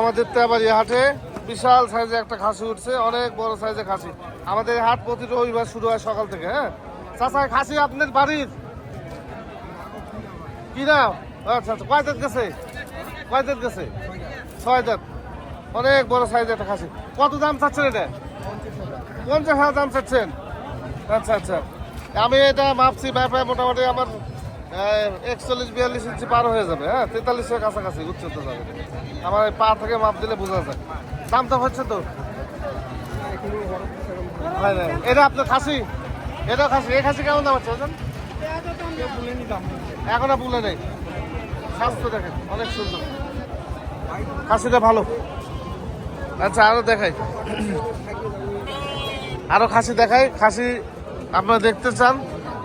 আমাদের তেবাড়ি হাটে বিশাল সাইজে একটা খাসি উঠছে, অনেক বড় সাইজে খাসি। আমাদের হাট প্রতি রবিবার শুরু হয় সকাল থেকে। হ্যাঁ চাচা, খাসি আপনার বাড়ির কি নাম? আচ্ছা আচ্ছা, কয় দাঁত গেছে? কয় দাঁত গেছে? 6 দাঁত। অনেক বড় সাইজে একটা খাসি। কত দাম চাচ্ছেন এটা? 50,000 দাম চাচ্ছেন? আচ্ছা আচ্ছা, আমি এটা মাপছি ব্যাপারে মোটামুটি আমার 41-42 ইঞ্চি পার হয়ে যাবে। হ্যাঁ 43-এর কাছাকাছি উচ্চতা যাবে। আমার পা থেকে মাপ দিলে বোঝা যায়। দামটা হচ্ছে তো এটা আপনার খাসি, এটা খাসি। এই খাসি কেমন দাম হচ্ছে? এখনো বলে নেই। স্বাস্থ্য দেখেন অনেক সুন্দর, খাসিটা ভালো। আচ্ছা আরো দেখাই, আরো খাসি দেখাই। খাসি আপনারা দেখতে চান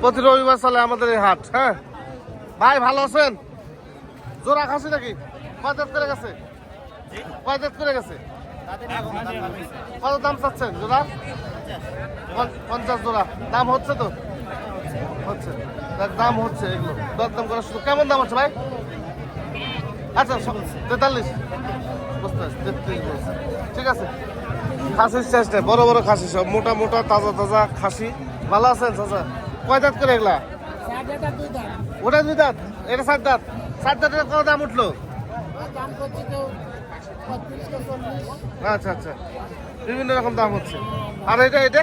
প্রতি রবিবার চলে আমাদের এই হাট। হ্যাঁ ভাই ভালো আছেন? জোড়া খাসি নাকি? কয় দাঁত করে গেছে? কয় দাঁত করে গেছে? কত দাম চাচ্ছেন জোড়া? 50 জোড়া। দাম হচ্ছে তো? হচ্ছে, দাম হচ্ছে। এগুলো দরদাম করা শুধু। কেমন দাম হচ্ছে ভাই? আচ্ছা 43, বুঝতে পারছি, 33 বলছে। ঠিক আছে, খাসির চেষ্টা বড় বড় খাসি, সব মোটা মোটা তাজা তাজা খাসি। ভালো আছেন চাচা? কয় দাঁত করে এগুলা? ওটা 2 দাঁত, এটা 7 দাঁত। 7 দাঁতের কত দাম উঠলো? আচ্ছা আচ্ছা, বিভিন্ন রকম দাম হচ্ছে। আর এটা এটা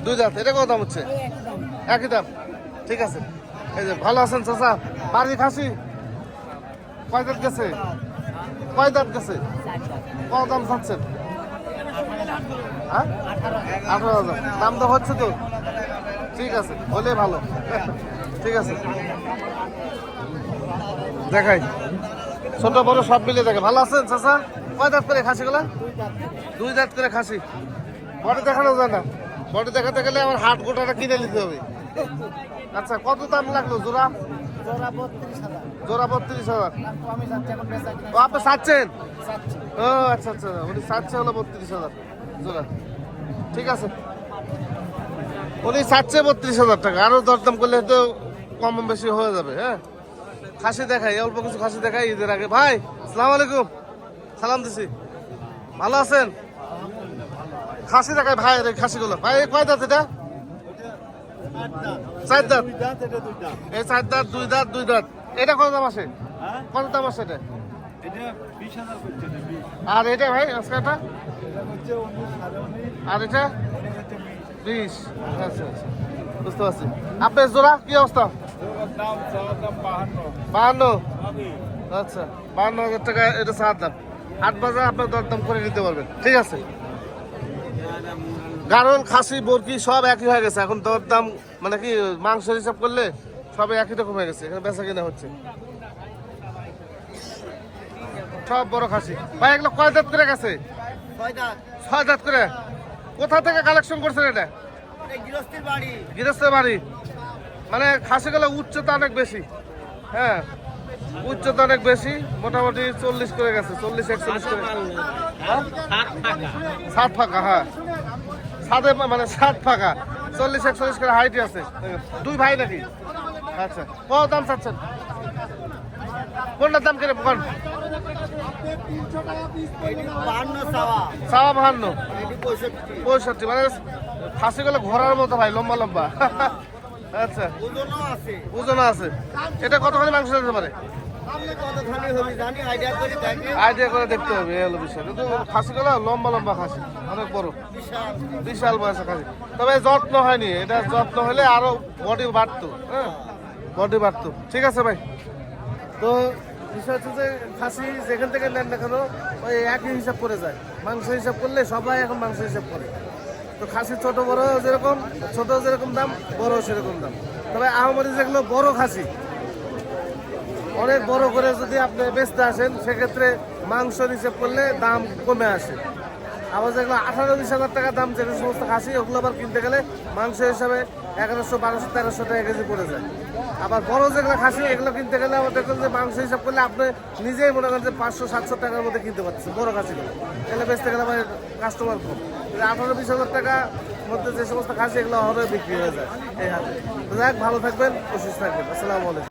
2 দাঁত, এটা কত দাম হচ্ছে? একই দাম। ঠিক আছে, এই যে ভালো আছেন চাচা? বাড়ি খাসি কয় দাঁত গেছে? কয় দাঁত গেছে? কত দাম চাচ্ছেন? হ্যাঁ 18,000। দাম তো হচ্ছে তো? ঠিক আছে, হলে ভালো। ঠিক আছে, দেখাই ছোট বড় সব মিলে দেখে। ভালো আছেন চাচা? কয় দাঁত করে খাসিগুলা? 2 দাঁত করে খাসি। বডি দেখানো যায় না, বডি দেখাতে গেলে আমার হাট গোটাটা কিনে নিতে হবে। আচ্ছা কত দাম লাগলো জোড়া? জোড়া 32,000। ও আপনি চাচ্ছেন? ও আচ্ছা আচ্ছা, উনি চাচ্ছে হলো 32,000 জোড়া। ঠিক আছে, উনি চাচ্ছে 32,000 টাকা। আরো দরদাম করলে হয়তো কম বেশি হয়ে যাবে। হ্যাঁ খাসি দেখাই, অল্প কিছু খাসি দেখাই ঈদের আগে। ভাই আসসালামু আলাইকুম, সালাম দিছি। ভালো আছেন? খাসি দেখাই ভাই, খাসিগুলো ভাই। কয় দাঁত এটা? 4 দাঁত। এই 4 দাঁত, 2 দাঁত, 2 দাঁত। এটা কত দাম আছে? কত দাম আছে এটা? আর এটা ভাই আজকাটা? আর এটা 20। আচ্ছা আচ্ছা, বুঝতে পারছি। আপনার জোড়া কি অবস্থা? 52। আচ্ছা 52,000 টাকা এটা 4 দাম। 8 বাজার আপনার দরদাম করে নিতে পারবেন। ঠিক আছে, গারল খাসি বরকি সব একই হয়ে গেছে এখন। দরদাম মানে কি মাংস হিসাব করলে সব একই রকম হয়ে গেছে। এখানে বেচা কিনা হচ্ছে সব বড় খাসি। ভাই এগুলো কয় দাঁত করে গেছে? 6 দাঁত করে। কোথা থেকে কালেকশন করছেন এটা? গৃহস্থের বাড়ি। মানে খাসিগুলো উচ্চতা অনেক বেশি। হ্যাঁ উচ্চতা অনেক বেশি, মোটামুটি 40 করে গেছে, 40-41 করে। সাত ফাঁকা, হ্যাঁ সাদে মানে 7 ফাঁকা, 40-41 করে হাইটই আছে। 2 ভাই নাকি? আচ্ছা কত দাম চাচ্ছেন? কোনটার দাম কিনে কোন? সাওয়া 52, 65। মানে খাসিগুলো ঘোরার মতো ভাই, লম্বা লম্বা। আচ্ছা ওজনও আছে। এটা কতখানি মাংস দিতে পারে? আইডিয়া করে দেখতে হবে, এই হলো বিষয়। কিন্তু খাসিগুলো লম্বা লম্বা খাসি, অনেক বড়, বিশাল বয়সের খাসি। তবে যত্ন হয়নি, এটা যত্ন হলে আরো বডি বাড়তো। হ্যাঁ বডি বাড়তো। ঠিক আছে ভাই, তো বিষয় হচ্ছে যে খাসি যেখান থেকে নেন না কেন ওই একই হিসাব করে যায়। মাংস হিসাব করলে সবাই এখন মাংস হিসাব করে। তো খাসি ছোট বড় যেরকম, ছোট যেরকম দাম, বড় সেরকম দাম। তবে আহামরি যেগুলো বড় খাসি, অনেক বড় করে যদি আপনি বেচতে আসেন সেক্ষেত্রে মাংসর হিসেব করলে দাম কমে আসে। আবার যেগুলো 18-20,000 টাকা দাম যে সমস্ত খাসি, ওগুলো আবার কিনতে গেলে মাংস হিসাবে 1100, 1200, 1300 টাকা কেজি পড়ে যায়। আবার বড় যেগুলো খাসি এগুলো কিনতে গেলে আবার দেখবেন যে মাংস হিসাব করলে আপনি নিজেই মনে করেন যে 500-700 টাকার মধ্যে কিনতে পারছেন বড় খাসিগুলো। এগুলো বেচতে গেলে আমার কাস্টমার কম। 18-20,000 টাকার মধ্যে যে সমস্ত খাসি এগুলো হবে বিক্রি হয়ে যায় এই হাতে। যাক ভালো থাকবেন, সুস্থ থাকবেন। আসসালামু আলাইকুম।